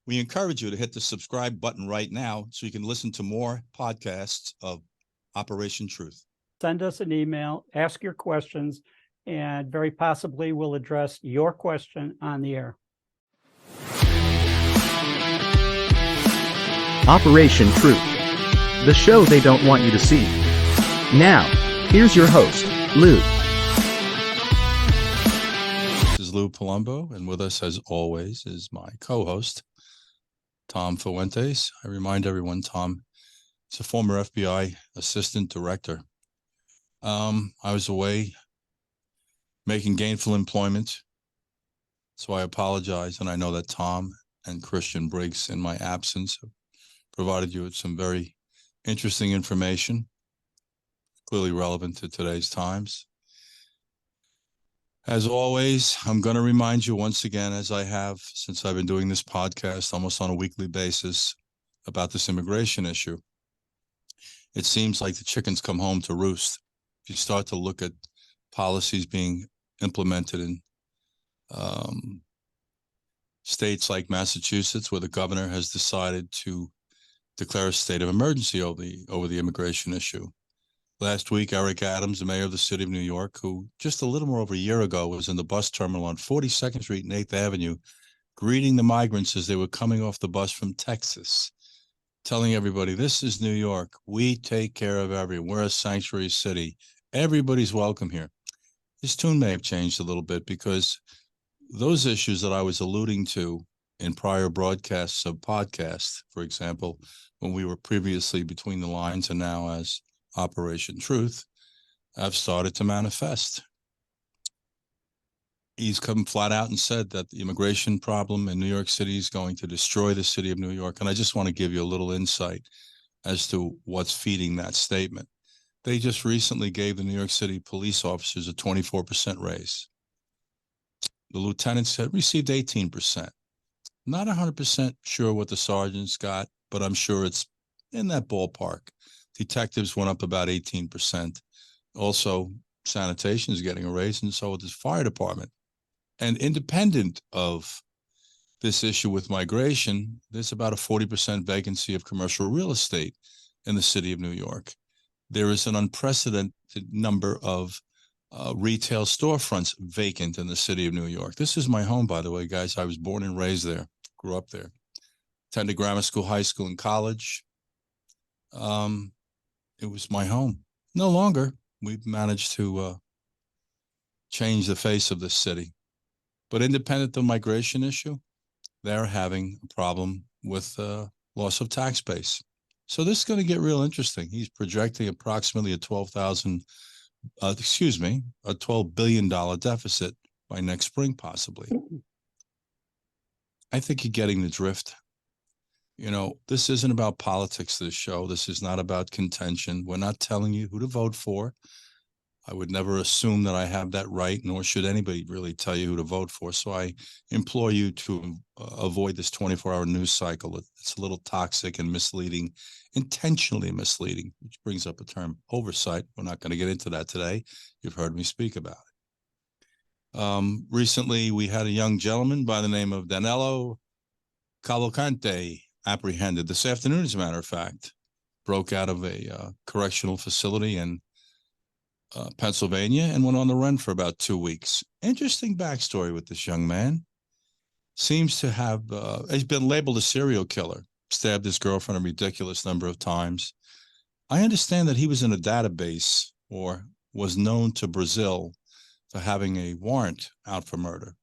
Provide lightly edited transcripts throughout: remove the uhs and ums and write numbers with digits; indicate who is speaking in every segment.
Speaker 1: We encourage you to hit the subscribe button right now so you can listen to more podcasts of Operation Truth.
Speaker 2: Send us an email, ask your questions, and very possibly we'll address your question on the air.
Speaker 3: Operation Truth, the show they don't want you to see. Now, here's your host, Lou.
Speaker 1: This is Lou Palumbo, and with us, as always, is my co-host, Tom Fuentes. I remind everyone, Tom is a former FBI assistant director. I was away making gainful employment, so I apologize, and I know that Tom and Christian Briggs, in my absence, have provided you with some very interesting information, clearly relevant to today's times. As always, I'm going to remind you once again, as I have since I've been doing this podcast almost on a weekly basis, about this immigration issue. It seems like the chickens come home to roost. If you start to look at policies being implemented in states like Massachusetts, where the governor has decided to declare a state of emergency over the immigration issue. Last week, Eric Adams, the mayor of the city of New York, who just a little more over a year ago was in the bus terminal on 42nd Street and 8th Avenue, greeting the migrants as they were coming off the bus from Texas, telling everybody, this is New York. We take care of everyone. We're a sanctuary city. Everybody's welcome here. His tune may have changed a little bit because those issues that I was alluding to in prior broadcasts of podcasts, for example, when we were previously Between the Lines and now as Operation Truth, have started to manifest. He's come flat out and said that the immigration problem in New York City is going to destroy the city of New York. And I just want to give you a little insight as to what's feeding that statement. They just recently gave the New York City police officers a 24% raise. The lieutenants had received 18%. Not 100% sure what the sergeants got, but I'm sure it's in that ballpark. Detectives went up about 18%. Also, sanitation is getting a raise, and so is the fire department. And independent of this issue with migration, there's about a 40% vacancy of commercial real estate in the city of New York. There is an unprecedented number of retail storefronts vacant in the city of New York. This is my home, by the way, guys. I was born and raised there, grew up there, attended grammar school, high school, and college. It was my home. No longer. We've managed to change the face of this city. But independent of the migration issue, they're having a problem with loss of tax base. So this is going to get real interesting. He's projecting approximately a $12 billion deficit by next spring, possibly. I think you're getting the drift. You know, this isn't about politics, this show. This is not about contention. We're not telling you who to vote for. I would never assume that I have that right, nor should anybody really tell you who to vote for. So I implore you to avoid this 24-hour news cycle. It's a little toxic and misleading, intentionally misleading, which brings up a term, oversight. We're not going to get into that today. You've heard me speak about it. Recently, we had a young gentleman by the name of Danilo Cavalcante apprehended this afternoon, as a matter of fact. Broke out of a correctional facility in Pennsylvania and went on the run for about 2 weeks. Interesting backstory with this young man. Seems to have, he's been labeled a serial killer, stabbed his girlfriend a ridiculous number of times. I understand that he was in a database or was known to Brazil for having a warrant out for murder.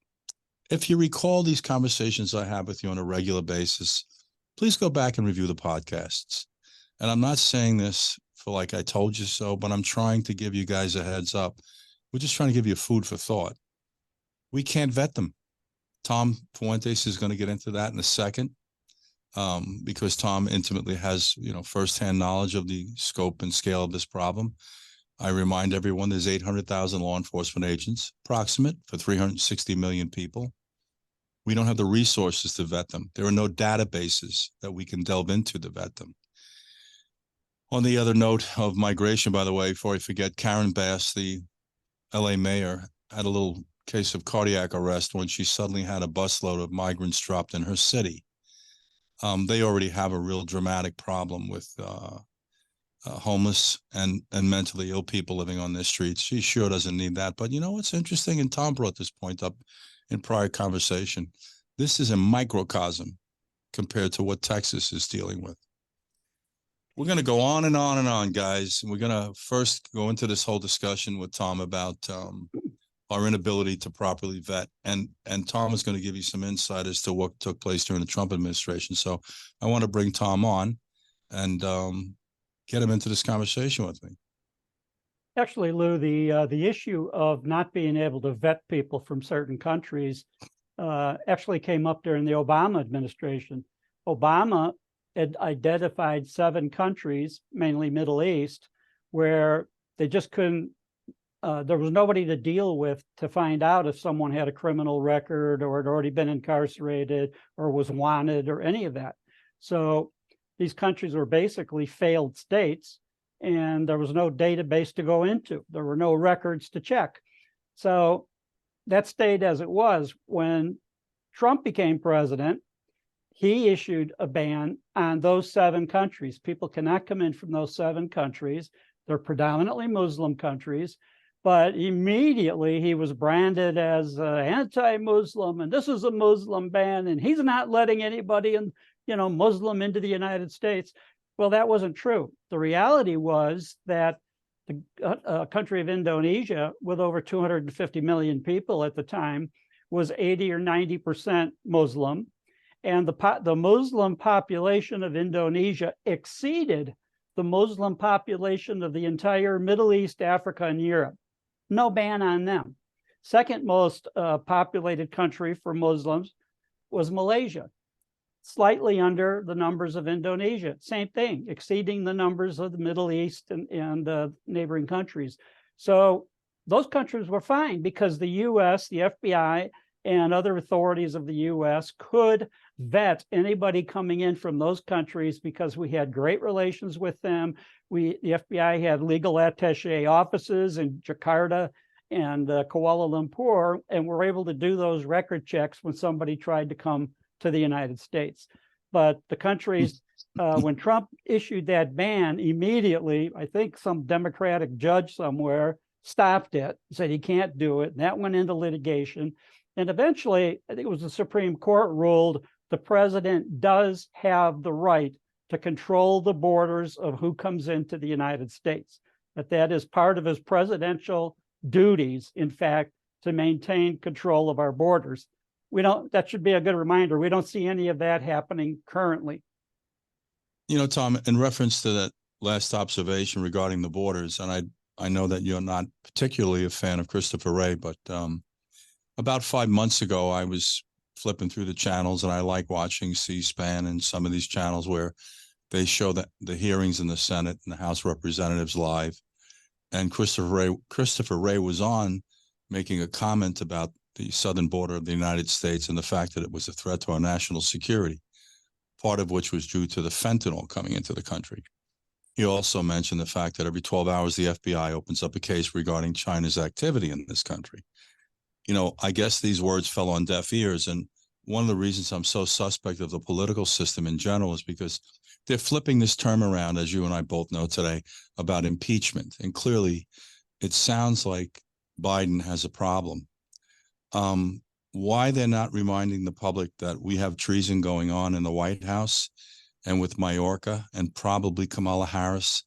Speaker 1: If you recall these conversations I have with you on a regular basis, please go back and review the podcasts. And I'm not saying this for like I told you so, but I'm trying to give you guys a heads up. We're just trying to give you food for thought. We can't vet them. Tom Fuentes is going to get into that in a second because Tom intimately has, firsthand knowledge of the scope and scale of this problem. I remind everyone there's 800,000 law enforcement agents, approximate, for 360 million people. We don't have the resources to vet them. There are no databases that we can delve into to vet them. On the other note of migration, by the way, before I forget, Karen Bass, the LA mayor, had a little case of cardiac arrest when she suddenly had a busload of migrants dropped in her city. They already have a real dramatic problem with homeless and mentally ill people living on their streets. She sure doesn't need that. But you know what's interesting, and Tom brought this point up in prior conversation, this is a microcosm compared to what Texas is dealing with. We're going to go on and on and on, guys. We're going to first go into this whole discussion with Tom about our inability to properly vet. And Tom is going to give you some insight as to what took place during the Trump administration. So I want to bring Tom on and get him into this conversation with me.
Speaker 2: Actually, Lou, the issue of not being able to vet people from certain countries actually came up during the Obama administration. Obama had identified 7 countries, mainly Middle East, where they just couldn't, there was nobody to deal with to find out if someone had a criminal record or had already been incarcerated or was wanted or any of that. So these countries were basically failed states, and there was no database to go into. There were no records to check. So that stayed as it was. When Trump became president, he issued a ban on those 7 countries. People cannot come in from those 7 countries. They're predominantly Muslim countries, but immediately he was branded as anti-Muslim, and this is a Muslim ban, and he's not letting anybody in, Muslim into the United States. Well, that wasn't true. The reality was that the country of Indonesia, with over 250 million people at the time, was 80 or 90% Muslim. And the Muslim population of Indonesia exceeded the Muslim population of the entire Middle East, Africa, and Europe. No ban on them. Second most populated country for Muslims was Malaysia, slightly under the numbers of Indonesia. Same thing, exceeding the numbers of the Middle East and neighboring countries. So those countries were fine because the US, the FBI, and other authorities of the US could vet anybody coming in from those countries because we had great relations with them. The FBI had legal attaché offices in Jakarta and Kuala Lumpur, and were able to do those record checks when somebody tried to come to the United States. But the countries, when Trump issued that ban, immediately, I think some Democratic judge somewhere stopped it, said he can't do it, and that went into litigation. And eventually, I think it was the Supreme Court ruled the president does have the right to control the borders of who comes into the United States, that is part of his presidential duties, in fact, to maintain control of our borders. That should be a good reminder. We don't see any of that happening currently.
Speaker 1: Tom, in reference to that last observation regarding the borders, and I know that you're not particularly a fan of Christopher Wray, but about 5 months ago, I was flipping through the channels, and I like watching C-SPAN and some of these channels where they show that the hearings in the Senate and the House of Representatives live. And Christopher Wray was on making a comment about the southern border of the United States and the fact that it was a threat to our national security, part of which was due to the fentanyl coming into the country. He also mentioned the fact that every 12 hours, the FBI opens up a case regarding China's activity in this country. I guess these words fell on deaf ears. And one of the reasons I'm so suspect of the political system in general is because they're flipping this term around, as you and I both know today, about impeachment. And clearly, it sounds like Biden has a problem. Why they're not reminding the public that we have treason going on in the White House and with Mayorkas and probably Kamala Harris,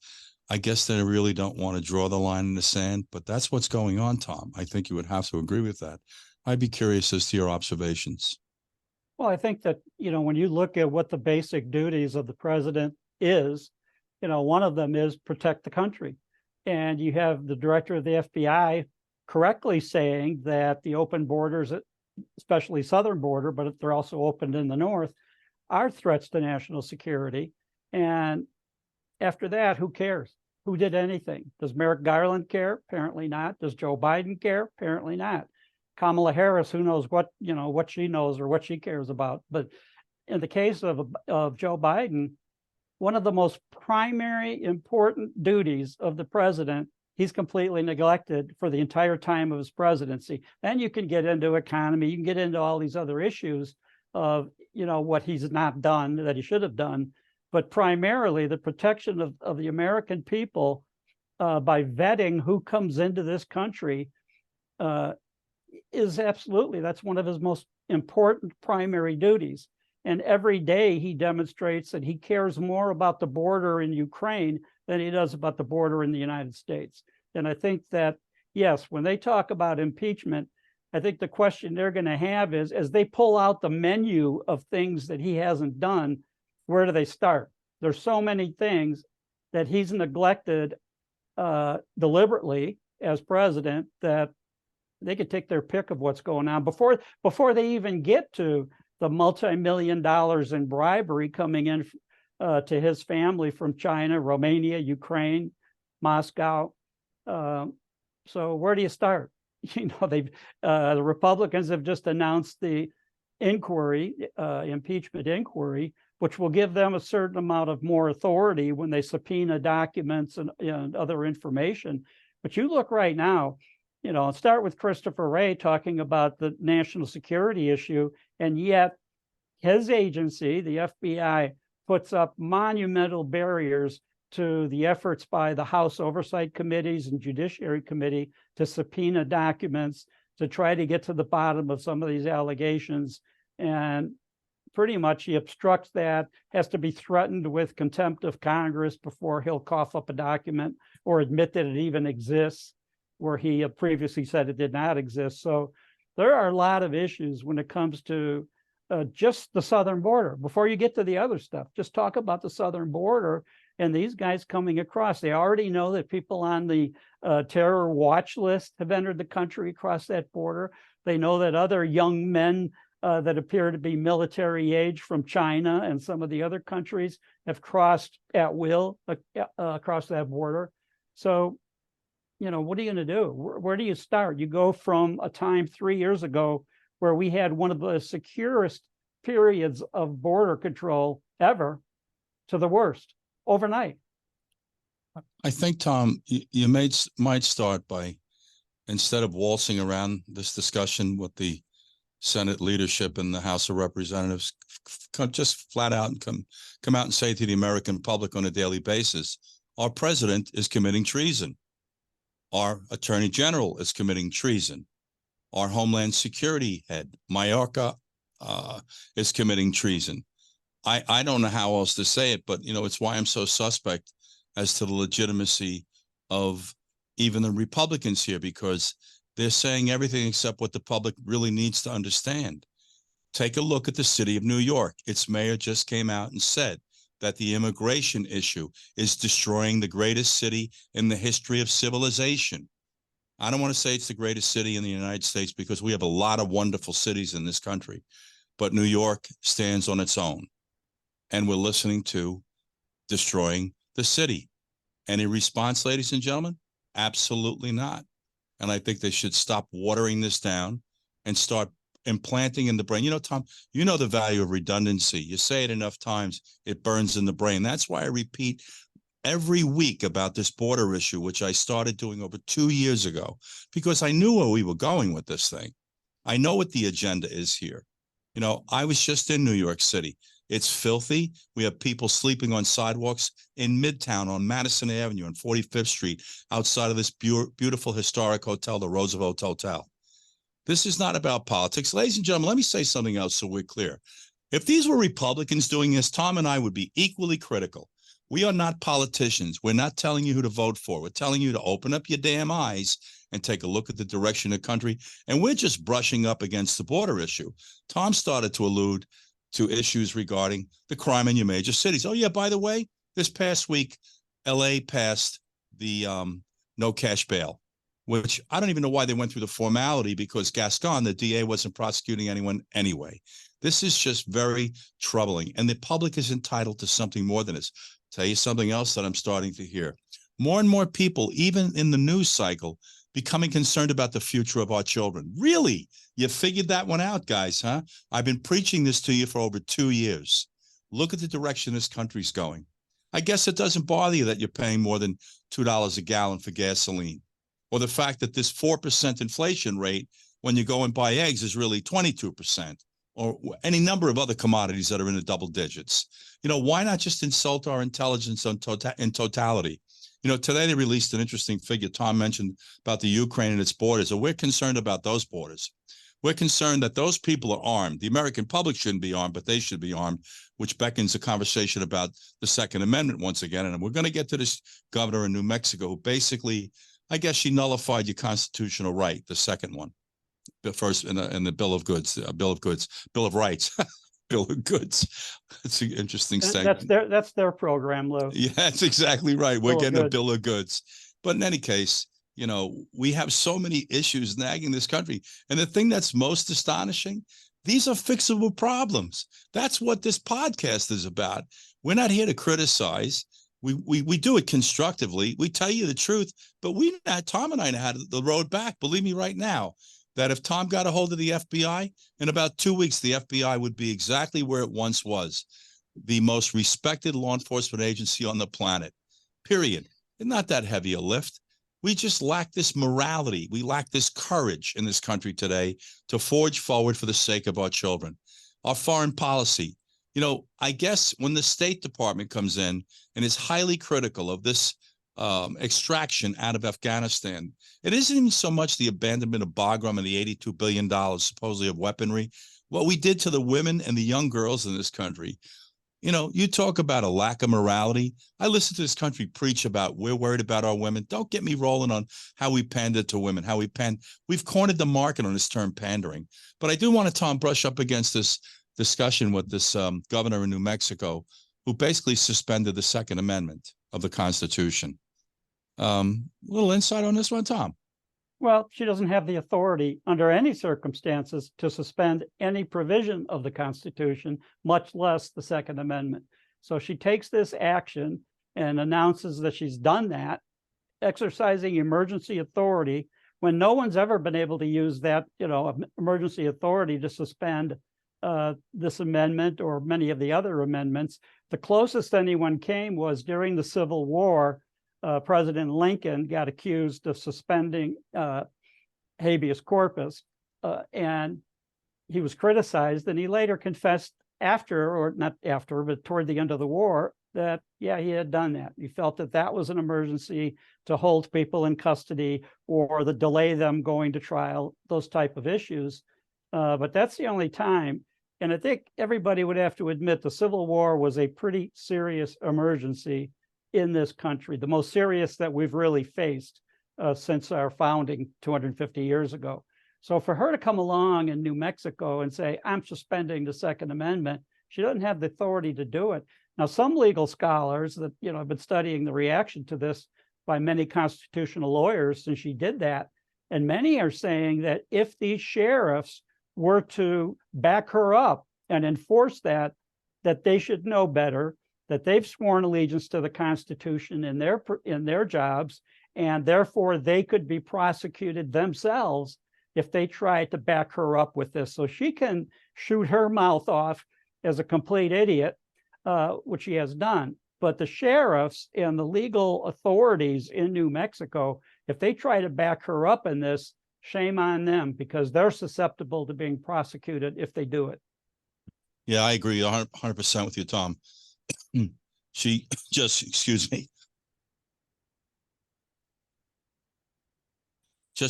Speaker 1: I guess they really don't want to draw the line in the sand, but that's what's going on, Tom. I think you would have to agree with that. I'd be curious as to your observations.
Speaker 2: Well, I think that, when you look at what the basic duties of the president is, one of them is protect the country. And you have the director of the FBI correctly saying that the open borders, especially southern border, but they're also opened in the north, are threats to national security. And after that, who cares? Who did anything? Does Merrick Garland care? Apparently not. Does Joe Biden care? Apparently not. Kamala Harris, who knows what she knows or what she cares about. But in the case of Joe Biden, one of the most primary important duties of the president, he's completely neglected for the entire time of his presidency. Then you can get into economy, you can get into all these other issues, of, what he's not done that he should have done, but primarily the protection of the American people by vetting who comes into this country is absolutely, that's one of his most important primary duties. And every day he demonstrates that he cares more about the border in Ukraine than he does about the border in the United States. And I think that, yes, when they talk about impeachment, I think the question they're going to have is, as they pull out the menu of things that he hasn't done, where do they start? There's so many things that he's neglected deliberately as president that they could take their pick of what's going on before they even get to the multi-million dollars in bribery coming in to his family from China, Romania, Ukraine, Moscow. So where do you start? The Republicans have just announced the inquiry, impeachment inquiry, which will give them a certain amount of more authority when they subpoena documents and other information. But you look right now, start with Christopher Wray talking about the national security issue, and yet his agency, the FBI, puts up monumental barriers to the efforts by the House Oversight Committees and Judiciary Committee to subpoena documents, to try to get to the bottom of some of these allegations. And pretty much he obstructs that, has to be threatened with contempt of Congress before he'll cough up a document or admit that it even exists, where he previously said it did not exist. So there are a lot of issues when it comes to just the southern border. Before you get to the other stuff, just talk about the southern border and these guys coming across. They already know that people on the terror watch list have entered the country across that border. They know that other young men that appear to be military age from China and some of the other countries have crossed at will across that border. So, what are you going to do? Where do you start? You go from a time 3 years ago where we had one of the securest periods of border control ever to the worst overnight.
Speaker 1: I think, Tom, you might start by, instead of waltzing around this discussion with the Senate leadership and the House of Representatives, just flat out and come out and say to the American public on a daily basis, our president is committing treason. Our attorney general is committing treason. Our Homeland Security head, Mayorkas, is committing treason. I don't know how else to say it, but it's why I'm so suspect as to the legitimacy of even the Republicans here, because they're saying everything except what the public really needs to understand. Take a look at the city of New York. Its mayor just came out and said that the immigration issue is destroying the greatest city in the history of civilization. I don't want to say it's the greatest city in the United States because we have a lot of wonderful cities in this country, but New York stands on its own. And we're listening to destroying the city. Any response, ladies and gentlemen? Absolutely not. And I think they should stop watering this down and start implanting in the brain. Tom, the value of redundancy. You say it enough times, it burns in the brain. That's why I repeat every week about this border issue, which I started doing over 2 years ago, because I knew where we were going with this thing. I know what the agenda is here. I was just in New York City. It's filthy. We have people sleeping on sidewalks in Midtown on Madison Avenue and 45th Street outside of this beautiful historic hotel, the Roosevelt Hotel. This is not about politics. Ladies and gentlemen, let me say something else so we're clear. If these were Republicans doing this, Tom and I would be equally critical. We are not politicians. We're not telling you who to vote for. We're telling you to open up your damn eyes and take a look at the direction of the country. And we're just brushing up against the border issue. Tom started to allude to issues regarding the crime in your major cities. Oh, yeah, by the way, this past week, LA passed the no cash bail, which I don't even know why they went through the formality, because Gascon, the DA, wasn't prosecuting anyone anyway. This is just very troubling. And the public is entitled to something more than this. Tell you something else that I'm starting to hear. More and more people, even in the news cycle, becoming concerned about the future of our children. Really? You figured that one out, guys, huh? I've been preaching this to you for over 2 years. Look at the direction this country's going. I guess it doesn't bother you that you're paying more than $2 a gallon for gasoline, or the fact that this 4% inflation rate when you go and buy eggs is really 22%, or any number of other commodities that are in the double digits. Why not just insult our intelligence in totality? Today they released an interesting figure. Tom mentioned about the Ukraine and its borders, and we're concerned about those borders. We're concerned that those people are armed. The American public shouldn't be armed, but they should be armed, which beckons a conversation about the Second Amendment once again. And we're going to get to this governor in New Mexico who basically, I guess she nullified your constitutional right, the second one, the first in the Bill of Rights, Bill of Goods. It's an interesting statement.
Speaker 2: That's their program, Lou.
Speaker 1: Yeah, that's exactly right. We're getting a Bill of Goods. But in any case, we have so many issues nagging this country. And the thing that's most astonishing, these are fixable problems. That's what this podcast is about. We're not here to criticize. We do it constructively. We tell you the truth, but Tom and I had the road back. Believe me right now, that if Tom got a hold of the FBI, in about 2 weeks, the FBI would be exactly where it once was, the most respected law enforcement agency on the planet, period. And not that heavy a lift. We just lack this morality. We lack this courage in this country today to forge forward for the sake of our children. Our foreign policy. I guess when the State Department comes in and is highly critical of this extraction out of Afghanistan, it isn't even so much the abandonment of Bagram and the $82 billion supposedly of weaponry. What we did to the women and the young girls in this country. You talk about a lack of morality. I listen to this country preach about we're worried about our women. Don't get me rolling on how we pander to women, we've cornered the market on this term pandering. But I do want to, Tom, brush up against this discussion with this governor in New Mexico who basically suspended the Second Amendment of the Constitution. A little insight on this one, Tom?
Speaker 2: Well, she doesn't have the authority under any circumstances to suspend any provision of the Constitution, much less the Second Amendment. So she takes this action and announces that she's done that, exercising emergency authority when no one's ever been able to use that, emergency authority to suspend this amendment or many of the other amendments. The closest anyone came was during the Civil War. President Lincoln got accused of suspending habeas corpus, and he was criticized, and he later confessed but toward the end of the war, that, yeah, he had done that. He felt that that was an emergency to hold people in custody or to delay them going to trial, those type of issues. But that's the only time. And I think everybody would have to admit the Civil War was a pretty serious emergency in this country, the most serious that we've really faced since our founding 250 years ago. So for her to come along in New Mexico and say, I'm suspending the Second Amendment, she doesn't have the authority to do it. Now, some legal scholars that, have been studying the reaction to this by many constitutional lawyers since she did that, and many are saying that if these sheriffs were to back her up and enforce that they should know better, that they've sworn allegiance to the Constitution in their jobs, and therefore they could be prosecuted themselves if they try to back her up with this. So she can shoot her mouth off as a complete idiot, which she has done. But the sheriffs and the legal authorities in New Mexico, if they try to back her up in this, shame on them, because they're susceptible to being prosecuted if they do it.
Speaker 1: Yeah, I agree 100% with you, Tom. She just,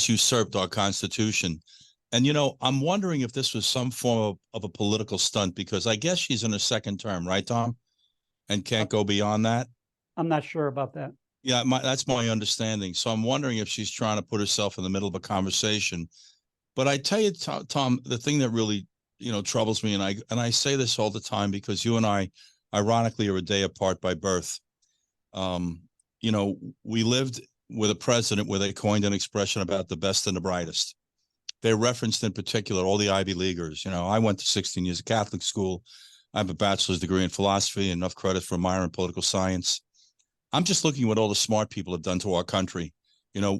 Speaker 1: usurped our Constitution. And, I'm wondering if this was some form of a political stunt, because I guess she's in her second term, right, Tom? And can't go beyond that?
Speaker 2: I'm not sure about that.
Speaker 1: Yeah, that's my understanding. So I'm wondering if she's trying to put herself in the middle of a conversation. But I tell you, Tom, the thing that really, troubles me, and I say this all the time because you and I, ironically, are a day apart by birth. We lived with a president where they coined an expression about the best and the brightest. They referenced in particular all the Ivy Leaguers. I went to 16 years of Catholic school. I have a bachelor's degree in philosophy, enough credit for a minor in political science. I'm just looking at what all the smart people have done to our country.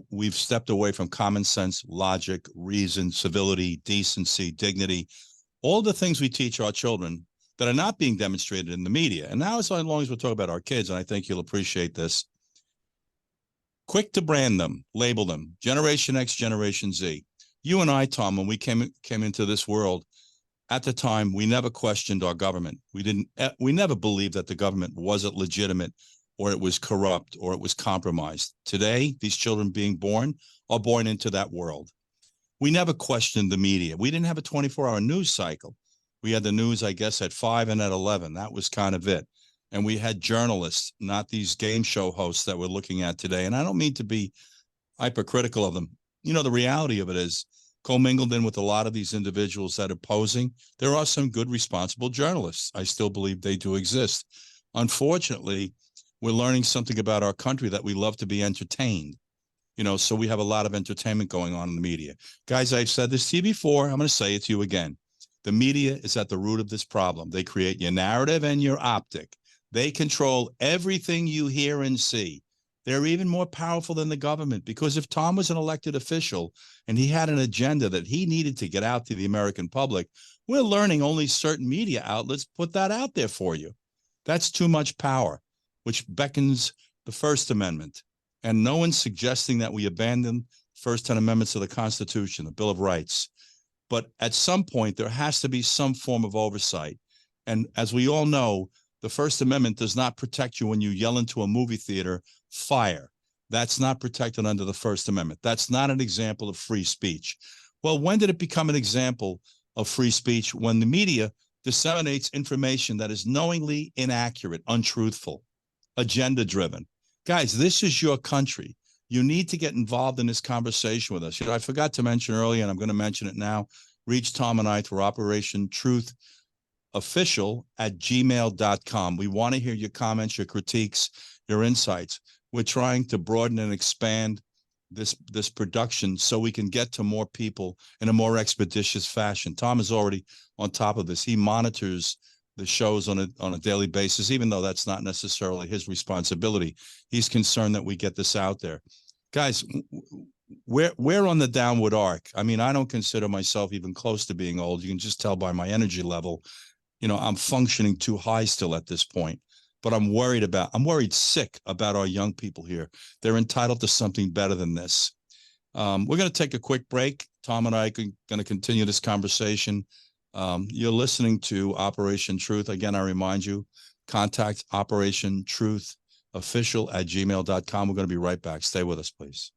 Speaker 1: We've stepped away from common sense, logic, reason, civility, decency, dignity, all the things we teach our children that are not being demonstrated in the media. And now, as long as we're talking about our kids, and I think you'll appreciate this, quick to brand them, label them, Generation X, Generation Z. You and I, Tom, when we came into this world, at the time, we never questioned our government. We never believed that the government wasn't legitimate or it was corrupt or it was compromised. Today, these children being born are born into that world. We never questioned the media. We didn't have a 24-hour news cycle. We had the news, I guess, at 5 and at 11. That was kind of it. And we had journalists, not these game show hosts that we're looking at today. And I don't mean to be hypercritical of them. You know, the reality of it is, commingled in with a lot of these individuals that are posing, there are some good, responsible journalists. I still believe they do exist. Unfortunately, we're learning something about our country that we love to be entertained. You know, so we have a lot of entertainment going on in the media. Guys, I've said this to you before. I'm going to say it to you again. The media is at the root of this problem. They create your narrative and your optic. They control everything you hear and see. They're even more powerful than the government, because if Tom was an elected official and he had an agenda that he needed to get out to the American public, we're learning only certain media outlets put that out there for you. That's too much power, which beckons the First Amendment. And no one's suggesting that we abandon first 10 amendments of the Constitution, the Bill of Rights. But at some point, there has to be some form of oversight. And as we all know, the First Amendment does not protect you when you yell into a movie theater, fire. That's not protected under the First Amendment. That's not an example of free speech. Well, when did it become an example of free speech? When the media disseminates information that is knowingly inaccurate, untruthful, agenda-driven. Guys, this is your country. You need to get involved in this conversation with us. You know, I forgot to mention earlier, and I'm going to mention it now. Reach Tom and I through Operation Truth official@gmail.com. We want to hear your comments, your critiques, your insights. We're trying to broaden and expand this production so we can get to more people in a more expeditious fashion. Tom is already on top of this. He monitors the shows on a daily basis, even though that's not necessarily his responsibility. He's concerned that we get this out there. Guys, we're on the downward arc. I mean, I don't consider myself even close to being old. You can just tell by my energy level. You know, I'm functioning too high still at this point, but I'm worried sick about our young people here. They're entitled to something better than this. We're going to take a quick break. Tom and I are going to continue this conversation. You're listening to Operation Truth. Again, I remind you, contact Operation Truth official@gmail.com. We're going to be right back. Stay with us, please.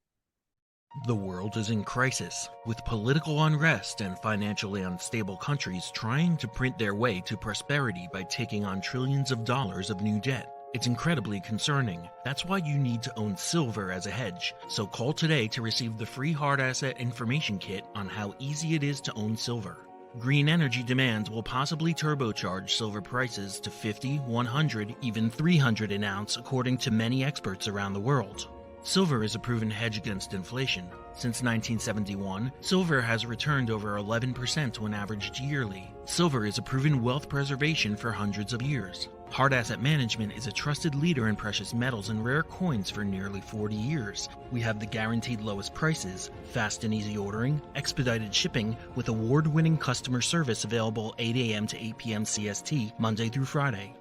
Speaker 4: The world is in crisis, with political unrest and financially unstable countries trying to print their way to prosperity by taking on trillions of dollars of new debt. It's incredibly concerning. That's why you need to own silver as a hedge. So call today to receive the free hard asset information kit on how easy it is to own silver. Green energy demands will possibly turbocharge silver prices to 50, 100, even 300 an ounce, according to many experts around the world. Silver is a proven hedge against inflation. Since 1971, silver has returned over 11% when averaged yearly. Silver is a proven wealth preservation for hundreds of years. Hard Asset Management is a trusted leader in precious metals and rare coins for nearly 40 years. We have the guaranteed lowest prices, fast and easy ordering, expedited shipping, with award-winning customer service available 8 a.m. to 8 p.m. CST, Monday through Friday.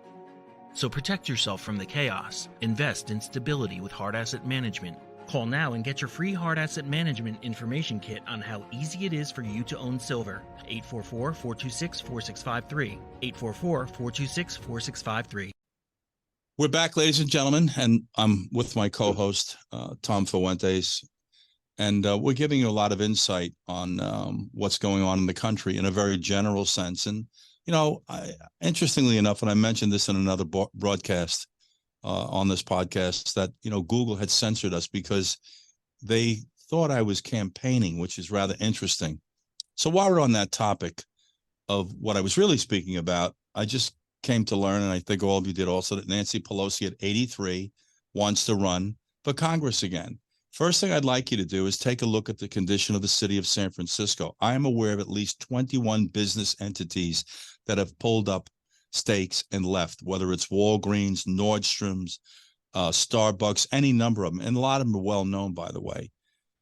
Speaker 4: So protect yourself from the chaos. Invest in stability with Hard Asset Management. Call now and get your free Hard Asset Management information kit on how easy it is for you to own silver. 844-426-4653. 844-426-4653.
Speaker 1: We're back, ladies and gentlemen, and I'm with my co-host, Tom Fuentes, and we're giving you a lot of insight on what's going on in the country in a very general sense. And, you know, interestingly enough, and I mentioned this in another broadcast on this podcast, that, you know, Google had censored us because they thought I was campaigning, which is rather interesting. So while we're on that topic of what I was really speaking about, I just came to learn, and I think all of you did also, that Nancy Pelosi at 83 wants to run for Congress again. First thing I'd like you to do is take a look at the condition of the city of San Francisco. I am aware of at least 21 business entities that have pulled up stakes and left, whether it's Walgreens, Nordstrom's, Starbucks, any number of them. And a lot of them are well known, by the way.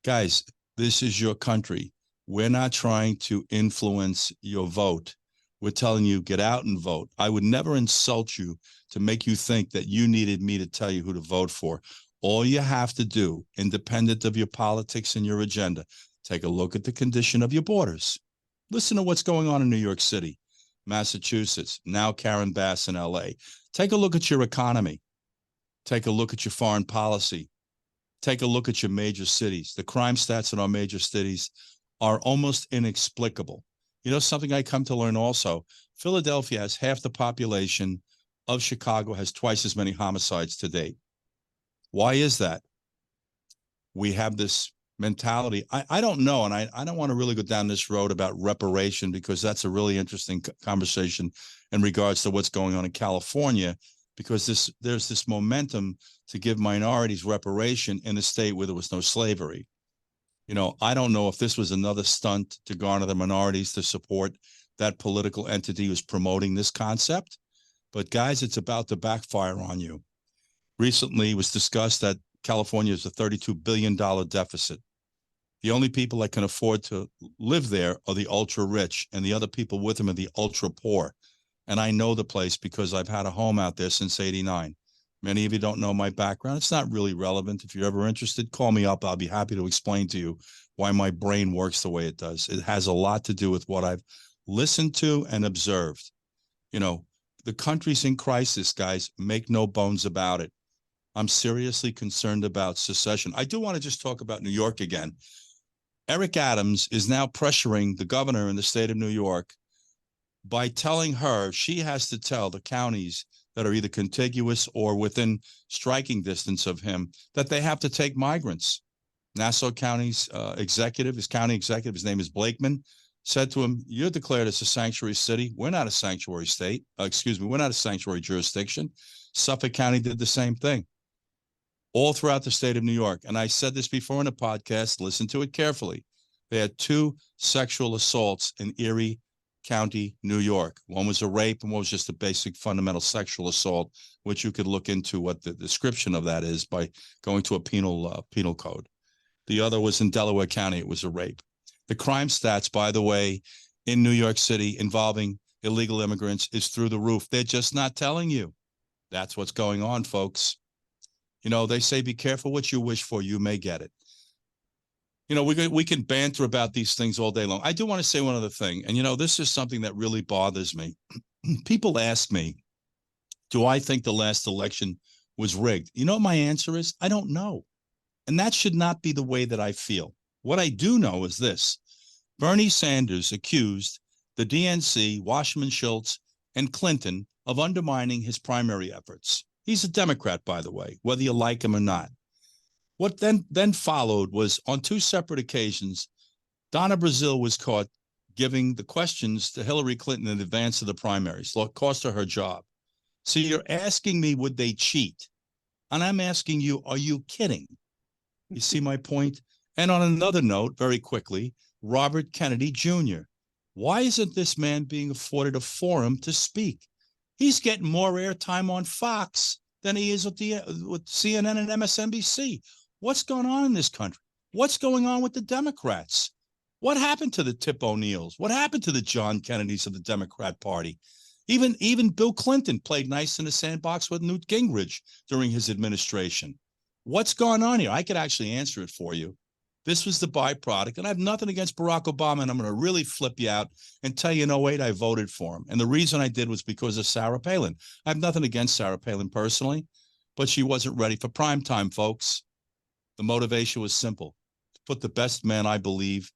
Speaker 1: Guys, this is your country. We're not trying to influence your vote. We're telling you, get out and vote. I would never insult you to make you think that you needed me to tell you who to vote for. All you have to do, independent of your politics and your agenda, take a look at the condition of your borders. Listen to what's going on in New York City. Massachusetts, now Karen Bass in LA. Take a look at your economy. Take a look at your foreign policy. Take a look at your major cities. The crime stats in our major cities are almost inexplicable. You know, something I come to learn also, Philadelphia has half the population of Chicago, has twice as many homicides to date. Why is that? We have this mentality. I don't know, and I don't want to really go down this road about reparation, because that's a really interesting conversation in regards to what's going on in California, because there's this momentum to give minorities reparation in a state where there was no slavery. You know, I don't know if this was another stunt to garner the minorities to support that political entity who's promoting this concept. But guys, it's about to backfire on you. Recently, it was discussed that California is a $32 billion deficit. The only people that can afford to live there are the ultra rich, and the other people with them are the ultra poor. And I know the place because I've had a home out there since '89. Many of you don't know my background. It's not really relevant. If you're ever interested, call me up. I'll be happy to explain to you why my brain works the way it does. It has a lot to do with what I've listened to and observed. You know, the country's in crisis, guys. Make no bones about it. I'm seriously concerned about secession. I do want to just talk about New York again. Eric Adams is now pressuring the governor in the state of New York by telling her she has to tell the counties that are either contiguous or within striking distance of him that they have to take migrants. Nassau County's his county executive, his name is Blakeman, said to him, "You're declared as a sanctuary city. We're not a sanctuary state. We're not a sanctuary jurisdiction." Suffolk County did the same thing. All throughout the state of New York. And I said this before in a podcast, listen to it carefully. They had 2 sexual assaults in Erie County, New York. One was a rape and one was just a basic fundamental sexual assault, which you could look into what the description of that is by going to a penal code. The other was in Delaware County. It was a rape. The crime stats, by the way, in New York City involving illegal immigrants is through the roof. They're just not telling you. That's what's going on, folks. You know, they say, be careful what you wish for, you may get it. You know, we can banter about these things all day long. I do want to say one other thing. And, you know, this is something that really bothers me. People ask me, do I think the last election was rigged? You know what my answer is? I don't know. And that should not be the way that I feel. What I do know is this. Bernie Sanders accused the DNC, Wasserman Schultz, and Clinton of undermining his primary efforts. He's a Democrat, by the way, whether you like him or not. What then followed was, on 2 separate occasions, Donna Brazile was caught giving the questions to Hillary Clinton in advance of the primaries. It cost her job. So you're asking me, would they cheat? And I'm asking you, are you kidding? You see my point? And on another note, very quickly, Robert Kennedy Jr. Why isn't this man being afforded a forum to speak? He's getting more airtime on Fox than he is with CNN and MSNBC. What's going on in this country? What's going on with the Democrats? What happened to the Tip O'Neills? What happened to the John Kennedys of the Democrat Party? Even Bill Clinton played nice in the sandbox with Newt Gingrich during his administration. What's going on here? I could actually answer it for you. This was the byproduct, and I have nothing against Barack Obama, and I'm going to really flip you out and tell you in 08 I voted for him. And the reason I did was because of Sarah Palin. I have nothing against Sarah Palin personally, but she wasn't ready for prime time, folks. The motivation was simple: to put the best man, I believe,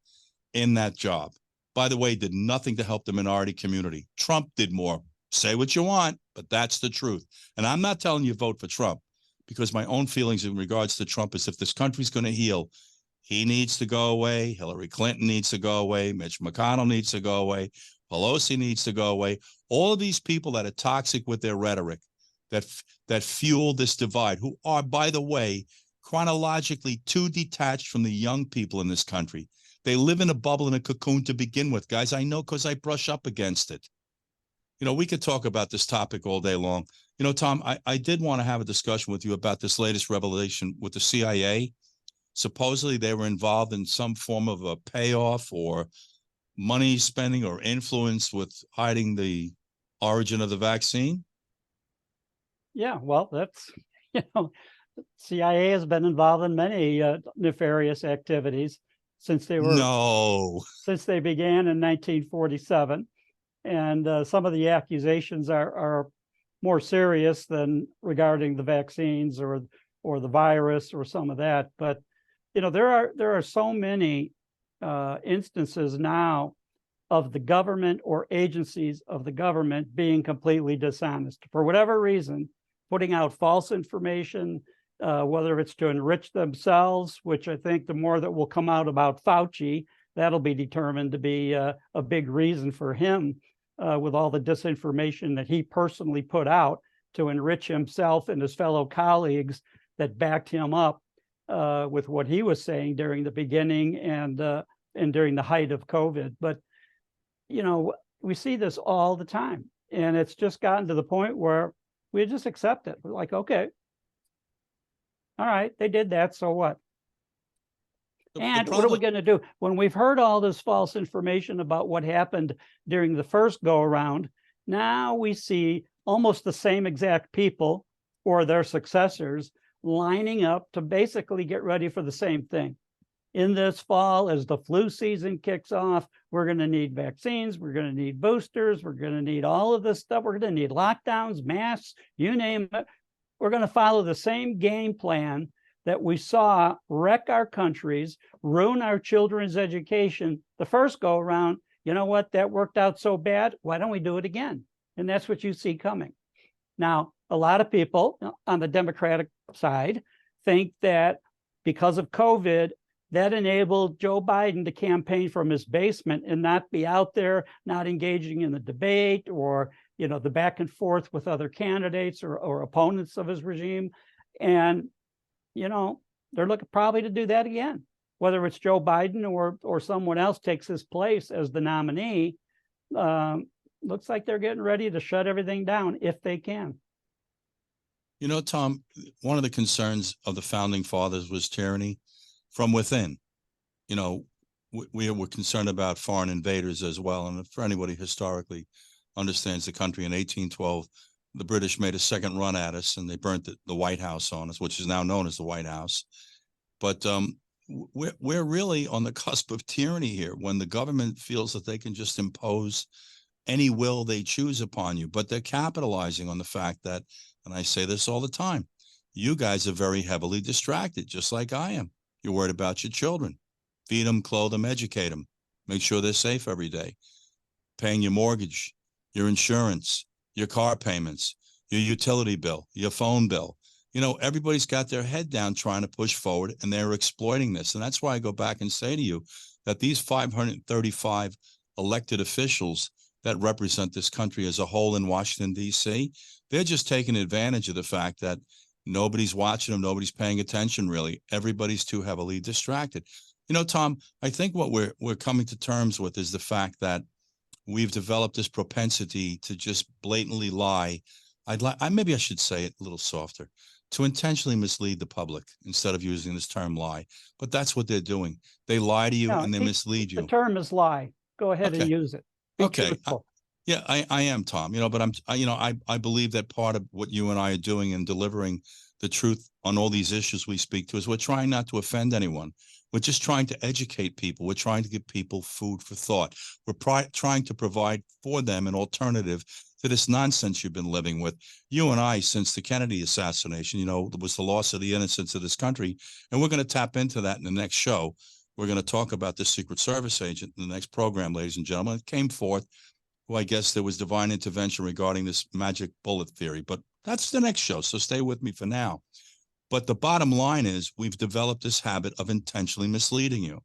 Speaker 1: in that job. By the way, did nothing to help the minority community. Trump did more. Say what you want, but that's the truth. And I'm not telling you vote for Trump, because my own feelings in regards to Trump is, if this country's going to heal, he needs to go away. Hillary Clinton needs to go away. Mitch McConnell needs to go away. Pelosi needs to go away. All of these people that are toxic with their rhetoric, that fuel this divide, who are, by the way, chronologically too detached from the young people in this country. They live in a bubble, in a cocoon to begin with, guys. I know, because I brush up against it. You know, we could talk about this topic all day long. You know, Tom, I did want to have a discussion with you about this latest revelation with the CIA. Supposedly they were involved in some form of a payoff or money spending or influence with hiding the origin of the vaccine.
Speaker 2: Yeah, well, that's, CIA has been involved in many nefarious activities since they began in 1947. And some of the accusations are more serious than regarding the vaccines or the virus or some of that. But there are so many instances now of the government or agencies of the government being completely dishonest for whatever reason, putting out false information, whether it's to enrich themselves, which I think the more that will come out about Fauci, that'll be determined to be a big reason for him, with all the disinformation that he personally put out to enrich himself and his fellow colleagues that backed him up with what he was saying during the beginning and during the height of COVID. But we see this all the time, and it's just gotten to the point where we just accept it. We're like, okay, all right, they did that, so what? And what are we going to do when we've heard all this false information about what happened during the first go around? Now we see almost the same exact people or their successors lining up to basically get ready for the same thing. In this fall, as the flu season kicks off, we're going to need vaccines, we're going to need boosters, we're going to need all of this stuff. We're going to need lockdowns, masks, you name it. We're going to follow the same game plan that we saw wreck our countries, ruin our children's education the first go around. You know what? That worked out so bad. Why don't we do it again? And that's what you see coming. Now, a lot of people on the Democratic side think that because of COVID, that enabled Joe Biden to campaign from his basement and not be out there, not engaging in the debate or, the back and forth with other candidates or opponents of his regime. And, they're looking probably to do that again, whether it's Joe Biden or someone else takes his place as the nominee. Looks like they're getting ready to shut everything down if they can.
Speaker 1: Tom, one of the concerns of the founding fathers was tyranny from within. We were concerned about foreign invaders as well. And for anybody historically understands the country, in 1812, the British made a second run at us and they burnt the White House on us, which is now known as the White House. But we're really on the cusp of tyranny here when the government feels that they can just impose any will they choose upon you. But they're capitalizing on the fact that, and I say this all the time, you guys are very heavily distracted, just like I am. You're worried about your children. Feed them, clothe them, educate them. Make sure they're safe every day. Paying your mortgage, your insurance, your car payments, your utility bill, your phone bill. Everybody's got their head down trying to push forward, and they're exploiting this. And that's why I go back and say to you that these 535 elected officials that represent this country as a whole in Washington, D.C., they're just taking advantage of the fact that nobody's watching them. Nobody's paying attention, really. Everybody's too heavily distracted. Tom, I think what we're coming to terms with is the fact that we've developed this propensity to just blatantly lie. Maybe I should say it a little softer, to intentionally mislead the public instead of using this term lie. But that's what they're doing. They lie to you and they mislead you.
Speaker 2: The term is lie. Go ahead and use it.
Speaker 1: Okay. I am, Tom, but I believe that part of what you and I are doing in delivering the truth on all these issues we speak to is we're trying not to offend anyone. We're just trying to educate people. We're trying to give people food for thought. We're trying to provide for them an alternative to this nonsense you've been living with. You and I, since the Kennedy assassination, there was the loss of the innocence of this country. And we're going to tap into that in the next show. We're going to talk about the Secret Service agent in the next program, ladies and gentlemen. It came forth. Well, I guess there was divine intervention regarding this magic bullet theory, but that's the next show. So stay with me for now. But the bottom line is we've developed this habit of intentionally misleading you.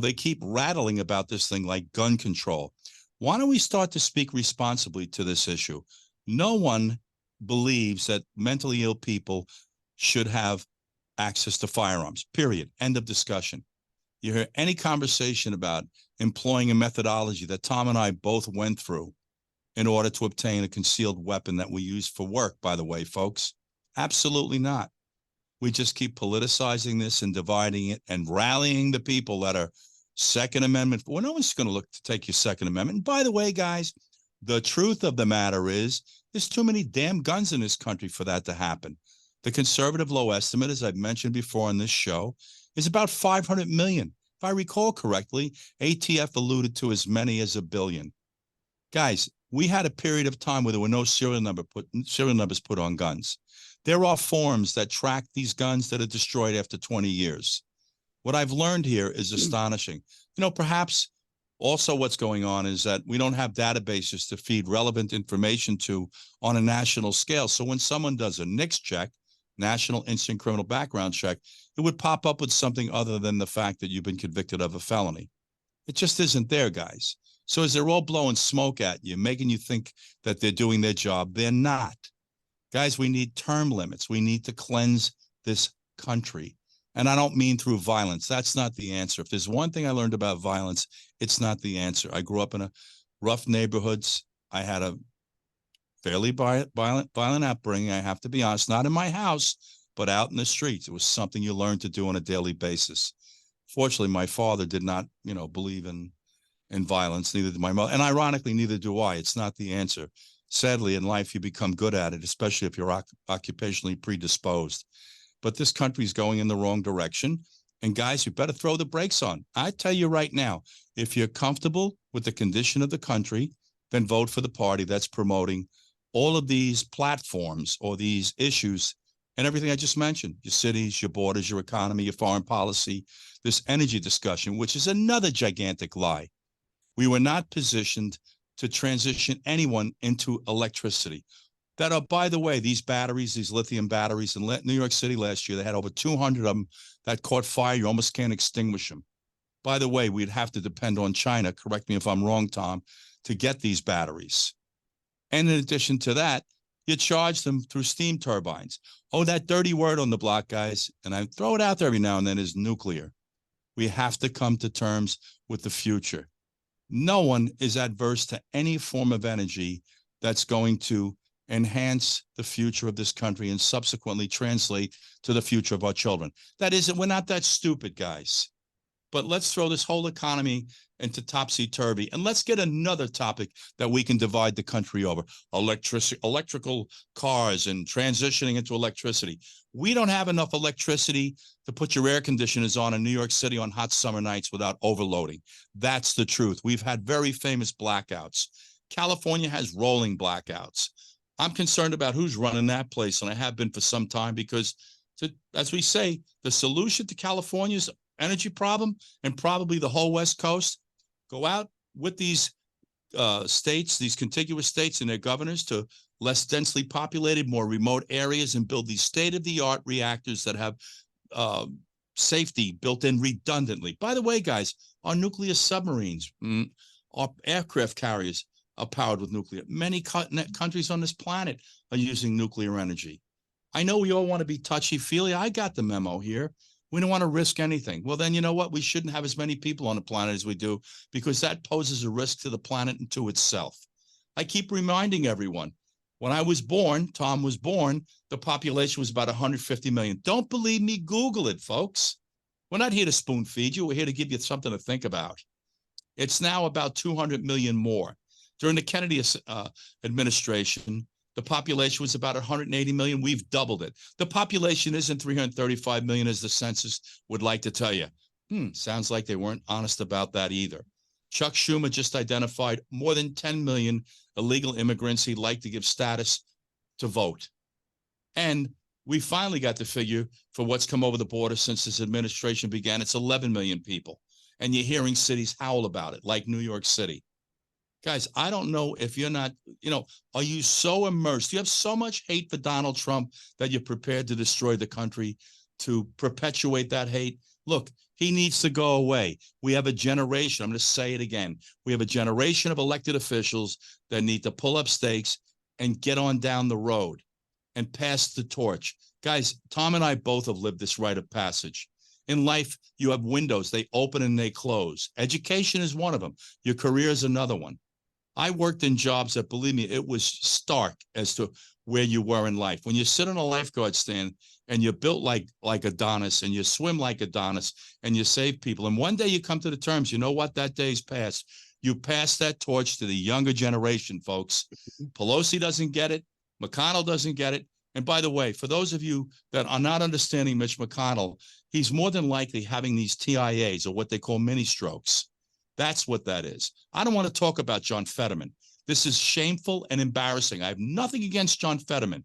Speaker 1: They keep rattling about this thing like gun control. Why don't we start to speak responsibly to this issue? No one believes that mentally ill people should have access to firearms, period. End of discussion. You hear any conversation about employing a methodology that Tom and I both went through in order to obtain a concealed weapon that we use for work, by the way, folks? Absolutely not. We just keep politicizing this and dividing it and rallying the people that are Second Amendment. Well, no one's going to look to take your Second Amendment. And by the way, guys, the truth of the matter is there's too many damn guns in this country for that to happen. The conservative low estimate, as I've mentioned before on this show, is about 500 million. If I recall correctly, ATF alluded to as many as 1 billion. Guys, we had a period of time where there were no serial numbers put on guns. There are forms that track these guns that are destroyed after 20 years. What I've learned here is astonishing. Perhaps also what's going on is that we don't have databases to feed relevant information to on a national scale. So when someone does a NICS check, National Instant Criminal Background Check, it would pop up with something other than the fact that you've been convicted of a felony. It just isn't there, guys. So as they're all blowing smoke at you, making you think that they're doing their job, they're not. Guys, we need term limits. We need to cleanse this country. And I don't mean through violence. That's not the answer. If there's one thing I learned about violence, it's not the answer. I grew up in a rough neighborhoods. I had a fairly violent upbringing, I have to be honest, not in my house, but out in the streets. It was something you learned to do on a daily basis. Fortunately, my father did not, believe in violence, neither did my mother. And ironically, neither do I. It's not the answer. Sadly, in life, you become good at it, especially if you're occupationally predisposed. But this country's going in the wrong direction. And guys, you better throw the brakes on. I tell you right now, if you're comfortable with the condition of the country, then vote for the party that's promoting all of these platforms or these issues and everything I just mentioned, your cities, your borders, your economy, your foreign policy, this energy discussion, which is another gigantic lie. We were not positioned to transition anyone into electricity. That are, by the way, these batteries, these lithium batteries in New York City last year, they had over 200 of them that caught fire. You almost can't extinguish them. By the way, we'd have to depend on China, correct me if I'm wrong, Tom, to get these batteries. And in addition to that, you charge them through steam turbines. Oh, that dirty word on the block, guys, and I throw it out there every now and then, is nuclear. We have to come to terms with the future. No one is adverse to any form of energy that's going to enhance the future of this country and subsequently translate to the future of our children. We're not that stupid, guys. But let's throw this whole economy into topsy-turvy, and let's get another topic that we can divide the country over: electrical cars and transitioning into electricity. We don't have enough electricity to put your air conditioners on in New York City on hot summer nights without overloading. That's the truth. We've had very famous blackouts. California has rolling blackouts. I'm concerned about who's running that place, and I have been for some time, because, as we say, the solution to California's energy problem, and probably the whole West Coast, go out with these states, these contiguous states and their governors, to less densely populated, more remote areas, and build these state-of-the-art reactors that have safety built in redundantly. By the way, guys, our nuclear submarines, our aircraft carriers are powered with nuclear. Many countries on this planet are using nuclear energy. I know we all want to be touchy-feely. I got the memo here. We don't want to risk anything. Well, then you know what? We shouldn't have as many people on the planet as we do, because that poses a risk to the planet and to itself. I keep reminding everyone, when I was born, Tom was born, the population was about 150 million. Don't believe me? Google it, folks. We're not here to spoon feed you. We're here to give you something to think about. It's now about 200 million more. During the Kennedy administration, the population was about 180 million. We've doubled it. The population isn't 335 million, as the census would like to tell you. Sounds like they weren't honest about that either. Chuck Schumer just identified more than 10 million illegal immigrants he'd like to give status to vote. And we finally got the figure for what's come over the border since this administration began. It's 11 million people. And you're hearing cities howl about it, like New York City. Guys, I don't know if you're not, are you so immersed? You have so much hate for Donald Trump that you're prepared to destroy the country to perpetuate that hate? Look, he needs to go away. We have a generation, I'm going to say it again, we have a generation of elected officials that need to pull up stakes and get on down the road and pass the torch. Guys, Tom and I both have lived this rite of passage. In life, you have windows. They open and they close. Education is one of them. Your career is another one. I worked in jobs that, believe me, it was stark as to where you were in life. When you sit on a lifeguard stand and you're built like Adonis and you swim like Adonis and you save people, and one day you come to the terms, you know what, that day's passed. You pass that torch to the younger generation, folks. Pelosi doesn't get it. McConnell doesn't get it. And by the way, for those of you that are not understanding Mitch McConnell, he's more than likely having these TIAs, or what they call mini strokes. That's what that is. I don't want to talk about John Fetterman. This is shameful and embarrassing. I have nothing against John Fetterman,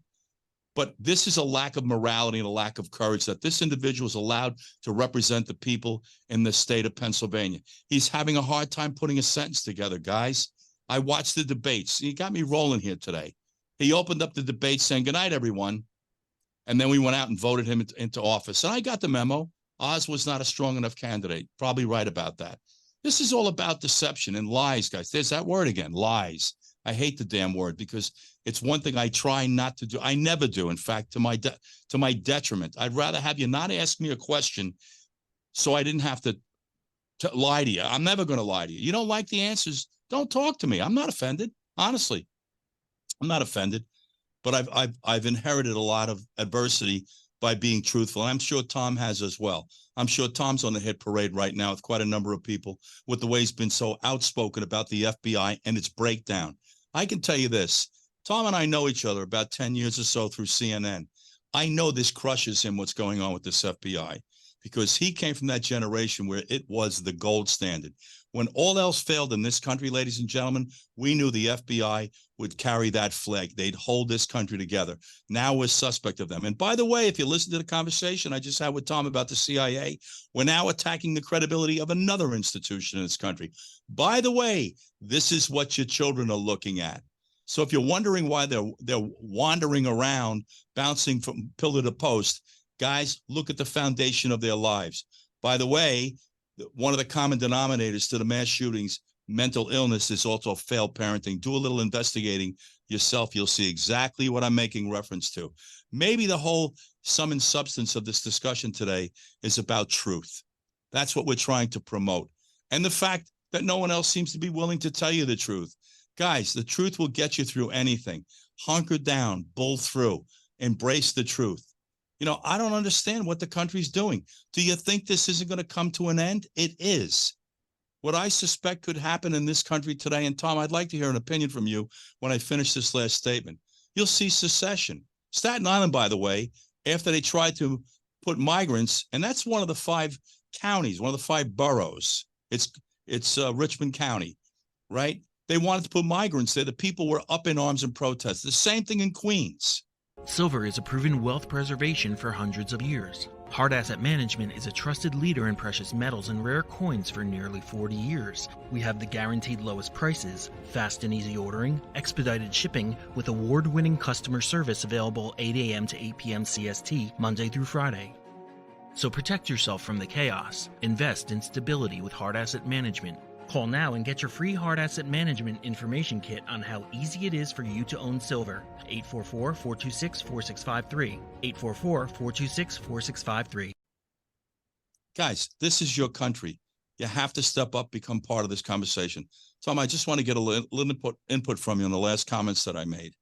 Speaker 1: but this is a lack of morality and a lack of courage that this individual is allowed to represent the people in the state of Pennsylvania. He's having a hard time putting a sentence together, guys. I watched the debates. He got me rolling here today. He opened up the debate saying, "Good night, everyone." And then we went out and voted him into office. And I got the memo. Oz was not a strong enough candidate. Probably right about that. This is all about deception and lies, guys. There's that word again, lies. I hate the damn word because it's one thing I try not to do. I never do, in fact, to my detriment. I'd rather have you not ask me a question so I didn't have to lie to you. I'm never going to lie to you. You don't like the answers, don't talk to me. I'm not offended. Honestly, I'm not offended. But I've inherited a lot of adversity by being truthful. And I'm sure Tom has as well. I'm sure Tom's on the hit parade right now with quite a number of people with the way he's been so outspoken about the FBI and its breakdown. I can tell you this. Tom and I know each other about 10 years or so through CNN. I know this crushes him, what's going on with this FBI, because he came from that generation where it was the gold standard. When all else failed in this country, ladies and gentlemen, we knew the FBI would carry that flag. They'd hold this country together. Now we're suspect of them. And by the way, if you listen to the conversation I just had with Tom about the CIA, we're now attacking the credibility of another institution in this country. By the way, this is what your children are looking at. So if you're wondering why they're wandering around, bouncing from pillar to post, guys, look at the foundation of their lives. By the way, one of the common denominators to the mass shootings, mental illness, is also failed parenting. Do a little investigating yourself. You'll see exactly what I'm making reference to. Maybe the whole sum and substance of this discussion today is about truth. That's what we're trying to promote. And the fact that no one else seems to be willing to tell you the truth. Guys, the truth will get you through anything. Hunker down, bull through, embrace the truth. You know, I don't understand what the country's doing. Do you think this isn't going to come to an end? It is. What I suspect could happen in this country today, and Tom, I'd like to hear an opinion from you when I finish this last statement. You'll see secession. Staten Island, by the way, after they tried to put migrants, and that's one of the 5 counties, one of the 5 boroughs. It's Richmond County, right? They wanted to put migrants there. The people were up in arms and protest. The same thing in Queens.
Speaker 4: Silver is a proven wealth preservation for hundreds of years. Hard Asset Management is a trusted leader in precious metals and rare coins for nearly 40 years. We have the guaranteed lowest prices, fast and easy ordering, expedited shipping, with award-winning customer service available 8 a.m. to 8 p.m. CST, Monday through Friday. So protect yourself from the chaos. Invest in stability with Hard Asset Management. Call now and get your free Hard Asset Management information kit on how easy it is for you to own silver. 844-426-4653. 844-426-4653.
Speaker 1: Guys, this is your country. You have to step up, become part of this conversation. Tom, I just want to get a little input from you on the last comments that I made.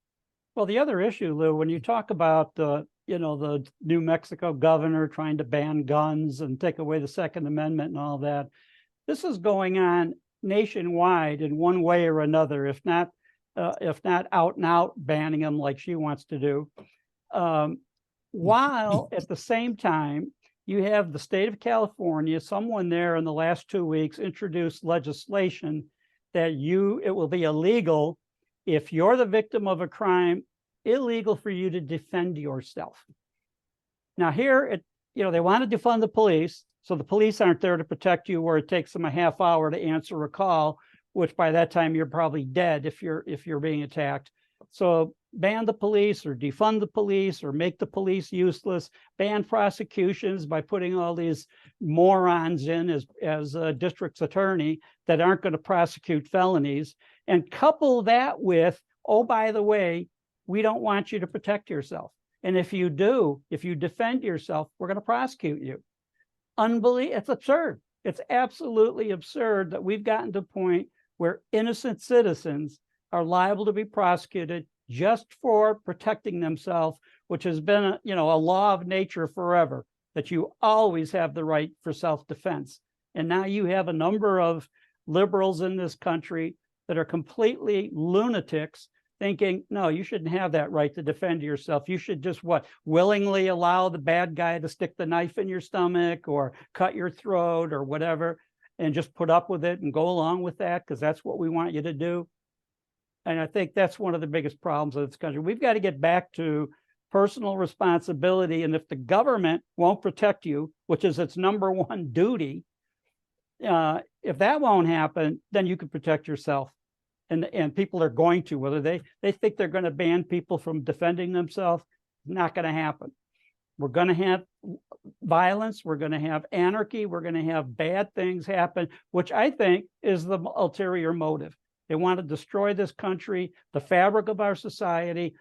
Speaker 2: Well, the other issue, Lou, when you talk about, the New Mexico governor trying to ban guns and take away the Second Amendment and all that, this is going on nationwide in one way or another, if not out and out banning them like she wants to do. While at the same time, you have the state of California, someone there in the last 2 weeks introduced legislation that it will be illegal if you're the victim of a crime, illegal for you to defend yourself. Now here, they want to defund the police. So the police aren't there to protect you, where it takes them a half hour to answer a call, which by that time you're probably dead if you're being attacked. So ban the police or defund the police or make the police useless, ban prosecutions by putting all these morons in as a district's attorney that aren't going to prosecute felonies, and couple that with, oh, by the way, we don't want you to protect yourself. And if you defend yourself, we're going to prosecute you. It's absurd. It's absolutely absurd that we've gotten to a point where innocent citizens are liable to be prosecuted just for protecting themselves, which has been a law of nature forever, that you always have the right for self-defense. And now you have a number of liberals in this country that are completely lunatics, thinking, no, you shouldn't have that right to defend yourself. You should just willingly allow the bad guy to stick the knife in your stomach or cut your throat or whatever, and just put up with it and go along with that because that's what we want you to do. And I think that's one of the biggest problems of this country. We've got to get back to personal responsibility. And if the government won't protect you, which is its number one duty, if that won't happen, then you can protect yourself. And people are going to, whether they think they're going to ban people from defending themselves, not going to happen. We're going to have violence. We're going to have anarchy. We're going to have bad things happen, which I think is the ulterior motive. They want to destroy this country, the fabric of our society,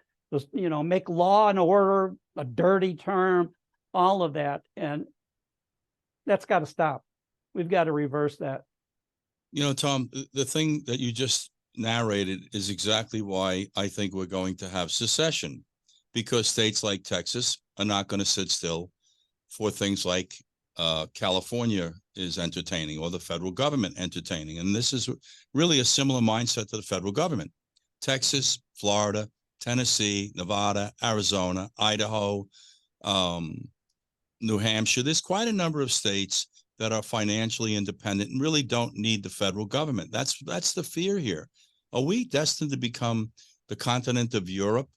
Speaker 2: make law and order a dirty term, all of that. And that's got to stop. We've got to reverse that.
Speaker 1: Tom, the thing that you just narrated is exactly why I think we're going to have secession, because states like Texas are not going to sit still for things like California is entertaining, or the federal government entertaining. And this is really a similar mindset to the federal government. Texas, Florida, Tennessee, Nevada, Arizona, Idaho, New Hampshire. There's quite a number of states that are financially independent and really don't need the federal government. That's the fear here. Are we destined to become the continent of Europe,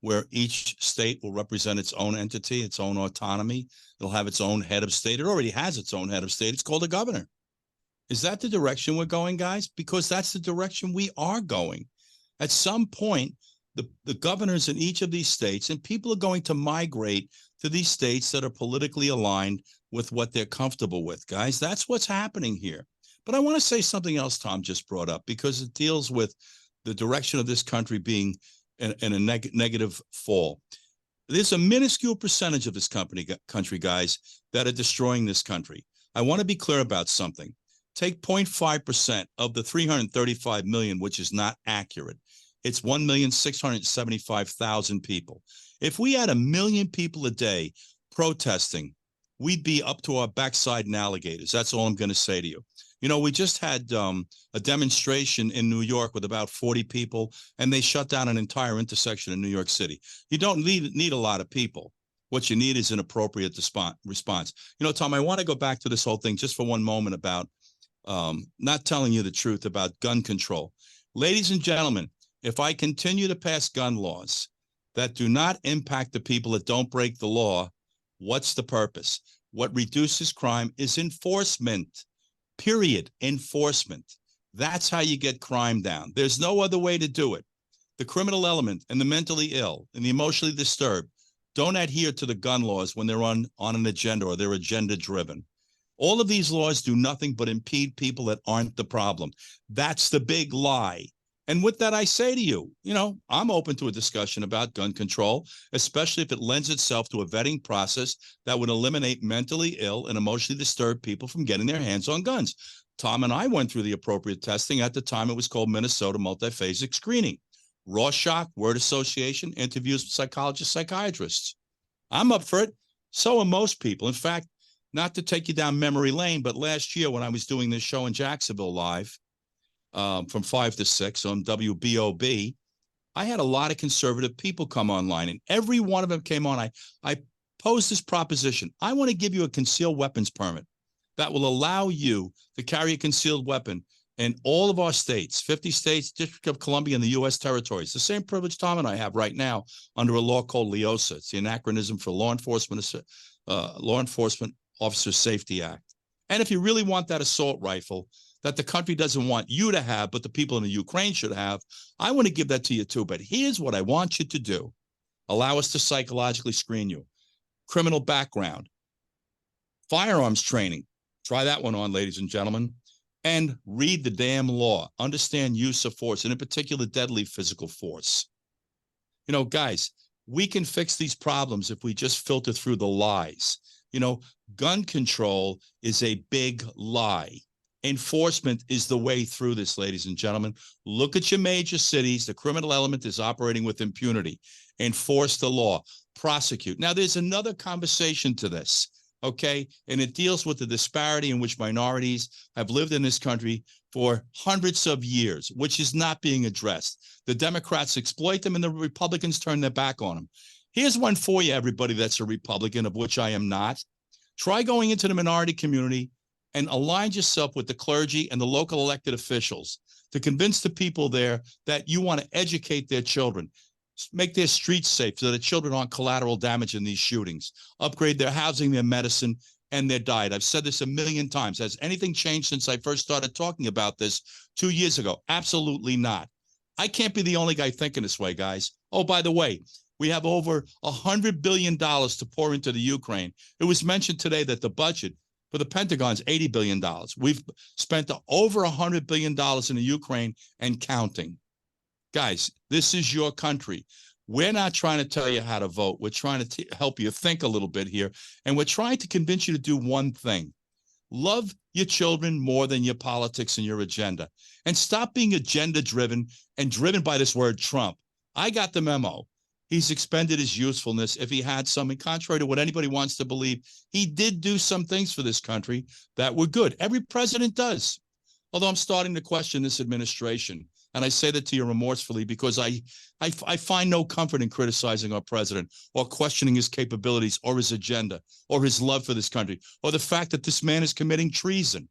Speaker 1: where each state will represent its own entity, its own autonomy? It'll have its own head of state. It already has its own head of state. It's called a governor. Is that the direction we're going, guys? Because that's the direction we are going. At some point, the governors in each of these states, and people are going to migrate to these states that are politically aligned with what they're comfortable with, guys. That's what's happening here. But I want to say something else Tom just brought up, because it deals with the direction of this country being in a negative fall. There's a minuscule percentage of this country, guys, that are destroying this country. I want to be clear about something. Take 0.5% of the 335 million, which is not accurate. It's 1,675,000 people. If we had 1 million people a day protesting, we'd be up to our backside in alligators. That's all I'm going to say to you. We just had a demonstration in New York with about 40 people, and they shut down an entire intersection in New York City. You don't need a lot of people. What you need is an appropriate response. Tom, I want to go back to this whole thing just for one moment about not telling you the truth about gun control. Ladies and gentlemen, if I continue to pass gun laws that do not impact the people that don't break the law, what's the purpose? What reduces crime is enforcement. Period. Enforcement. That's how you get crime down. There's no other way to do it. The criminal element and the mentally ill and the emotionally disturbed don't adhere to the gun laws when they're on an agenda or they're agenda driven. All of these laws do nothing but impede people that aren't the problem. That's the big lie. And with that, I say to you, I'm open to a discussion about gun control, especially if it lends itself to a vetting process that would eliminate mentally ill and emotionally disturbed people from getting their hands on guns. Tom and I went through the appropriate testing. At the time, it was called Minnesota multiphasic screening. Rorschach, word association, interviews with psychologists, psychiatrists. I'm up for it. So are most people. In fact, not to take you down memory lane, but last year when I was doing this show in Jacksonville live, from 5 to 6 on WBOB, I had a lot of conservative people come online, and every one of them came on. I posed this proposition. I want to give you a concealed weapons permit that will allow you to carry a concealed weapon in all of our states, 50 states, District of Columbia, and the U.S. territories. The same privilege Tom and I have right now under a law called LEOSA. It's the anachronism for Law Enforcement Officer Safety Act. And if you really want that assault rifle that the country doesn't want you to have, but the people in the Ukraine should have, I want to give that to you too. But here's what I want you to do. Allow us to psychologically screen you. Criminal background. Firearms training. Try that one on, ladies and gentlemen. And read the damn law. Understand use of force, and in particular, deadly physical force. Guys, we can fix these problems if we just filter through the lies. Gun control is a big lie. Enforcement is the way through this, ladies and gentlemen. Look at your major cities. The criminal element is operating with impunity. Enforce the law. Prosecute. Now, there's another conversation to this, okay? And it deals with the disparity in which minorities have lived in this country for hundreds of years, which is not being addressed. The Democrats exploit them, and the Republicans turn their back on them. Here's one for you, everybody that's a Republican, of which I am not. Try going into the minority community and align yourself with the clergy and the local elected officials to convince the people there that you want to educate their children, make their streets safe so that children aren't collateral damage in these shootings, upgrade their housing, their medicine, and their diet. I've said this a million times. Has anything changed since I first started talking about this 2 years ago? Absolutely not. I can't be the only guy thinking this way, guys. Oh, by the way, we have over $100 billion to pour into the Ukraine. It was mentioned today that the budget for the Pentagon is $80 billion. We've spent over $100 billion in the Ukraine and counting. Guys, this is your country. We're not trying to tell you how to vote. We're trying to help you think a little bit here. And we're trying to convince you to do one thing. Love your children more than your politics and your agenda. And stop being agenda-driven and driven by this word Trump. I got the memo. He's expended his usefulness if he had some. And contrary to what anybody wants to believe, he did do some things for this country that were good. Every president does. Although I'm starting to question this administration. And I say that to you remorsefully because I find no comfort in criticizing our president or questioning his capabilities or his agenda or his love for this country or the fact that this man is committing treason.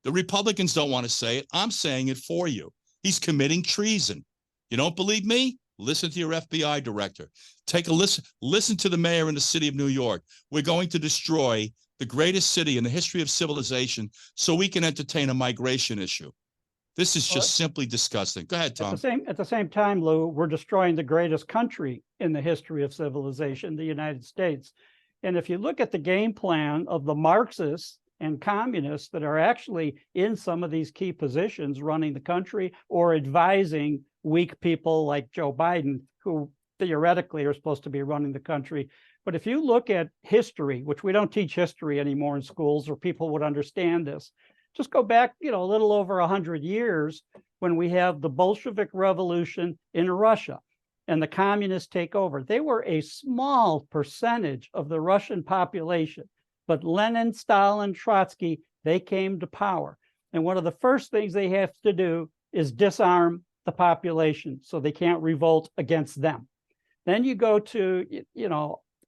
Speaker 1: The Republicans don't want to say it. I'm saying it for you. He's committing treason. You don't believe me? Listen to your FBI director. Take a listen. Listen to the mayor in the city of New York. We're going to destroy the greatest city in the history of civilization so we can entertain a migration issue. This is just simply disgusting. Go ahead, Tom.
Speaker 2: At the same time, Lou, we're destroying the greatest country in the history of civilization, the United States. And if you look at the game plan of the Marxists and communists that are actually in some of these key positions running the country or advising weak people like Joe Biden, who theoretically are supposed to be running the country. But if you look at history, which we don't teach history anymore in schools, or people would understand this, just go back, a little over 100 years when we have the Bolshevik Revolution in Russia and the communists take over. They were a small percentage of the Russian population, but Lenin, Stalin, Trotsky, they came to power. And one of the first things they have to do is disarm the population so they can't revolt against them. Then you go to,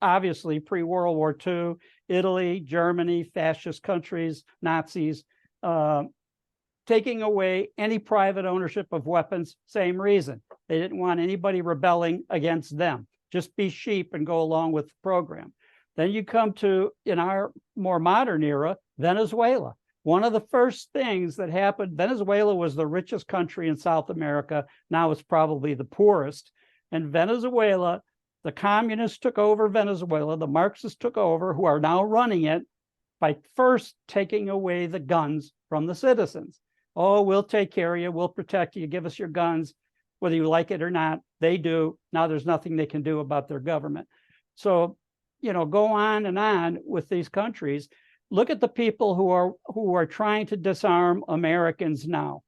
Speaker 2: obviously pre-World War II, Italy, Germany, fascist countries, Nazis, taking away any private ownership of weapons, same reason. They didn't want anybody rebelling against them. Just be sheep and go along with the program. Then you come to, in our more modern era, Venezuela. One of the first things that happened, Venezuela was the richest country in South America. Now it's probably the poorest. And Venezuela, the communists took over Venezuela, the Marxists took over, who are now running it, by first taking away the guns from the citizens. Oh, we'll take care of you. We'll protect you. Give us your guns, whether you like it or not. They do. Now there's nothing they can do about their government. So, go on and on with these countries. Look at the people who are trying to disarm Americans now.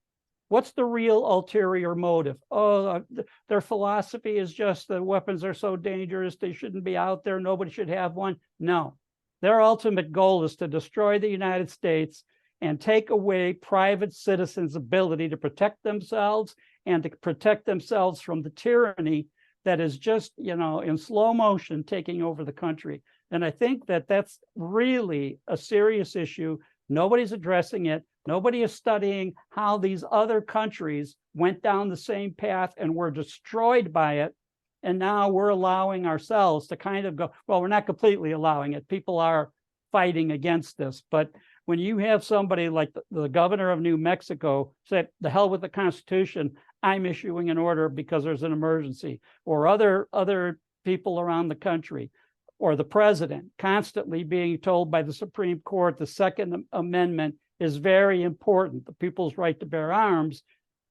Speaker 2: What's the real ulterior motive? Oh, their philosophy is just that weapons are so dangerous. They shouldn't be out there. Nobody should have one. No. Their ultimate goal is to destroy the United States and take away private citizens' ability to protect themselves and to protect themselves from the tyranny that is just, in slow motion taking over the country. And I think that that's really a serious issue. Nobody's addressing it. Nobody is studying how these other countries went down the same path and were destroyed by it. And now we're allowing ourselves to kind of go, well, we're not completely allowing it. People are fighting against this. But when you have somebody like the governor of New Mexico say, the hell with the Constitution, I'm issuing an order because there's an emergency, or other people around the country, or the president constantly being told by the Supreme Court the Second Amendment is very important, the people's right to bear arms.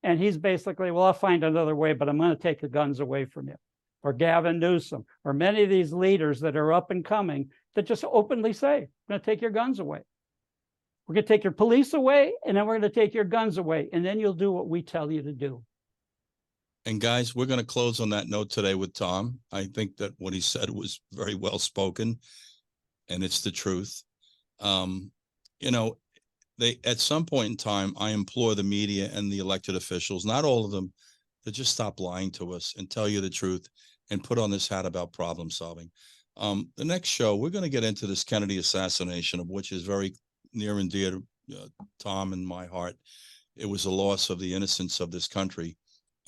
Speaker 2: And he's basically, well, I'll find another way, but I'm going to take the guns away from you. Or Gavin Newsom, or many of these leaders that are up and coming that just openly say, we're going to take your guns away. We're going to take your police away, and then we're going to take your guns away, and then you'll do what we tell you to do.
Speaker 1: And guys, we're going to close on that note today with Tom. I think that what he said was very well spoken, and it's the truth. They, at some point in time, I implore the media and the elected officials, not all of them, to just stop lying to us and tell you the truth and put on this hat about problem solving. The next show, we're going to get into this Kennedy assassination, of which is very near and dear to Tom and my heart. it was a loss of the innocence of this country.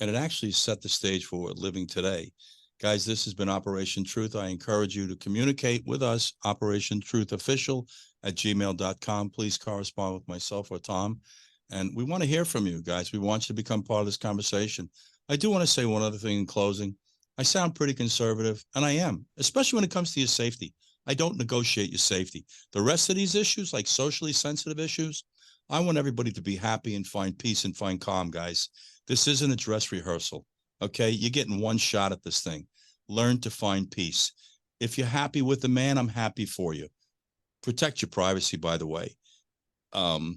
Speaker 1: And it actually set the stage for what we're living today. Guys, this has been Operation Truth. I encourage you to communicate with us, operationtruthofficial@gmail.com. Please correspond with myself or Tom. And we want to hear from you guys. We want you to become part of this conversation. I do want to say one other thing in closing. I sound pretty conservative, and I am, especially when it comes to your safety. I don't negotiate your safety. The rest of these issues, like socially sensitive issues, I want everybody to be happy and find peace and find calm, guys. This isn't a dress rehearsal, okay? You're getting one shot at this thing. Learn to find peace. If you're happy with the man, I'm happy for you. Protect your privacy, by the way. I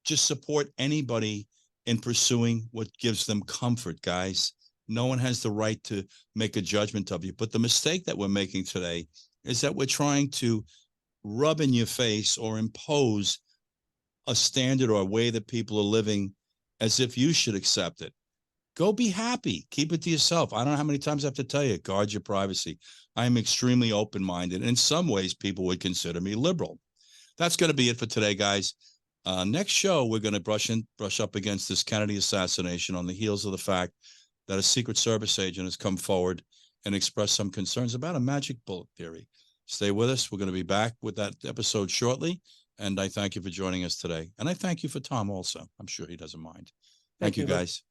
Speaker 1: just support anybody in pursuing what gives them comfort, guys. No one has the right to make a judgment of you. But the mistake that we're making today is that we're trying to rub in your face or impose a standard or a way that people are living as if you should accept it. Go be happy. Keep it to yourself. I don't know how many times I have to tell you, guard your privacy. I am extremely open-minded. In some ways, people would consider me liberal. That's going to be it for today, guys. Next show, we're going to brush up against this Kennedy assassination on the heels of the fact that a Secret Service agent has come forward and expressed some concerns about a magic bullet theory. Stay with us. We're going to be back with that episode shortly. And I thank you for joining us today. And I thank you for Tom also. I'm sure he doesn't mind. Thank you, guys.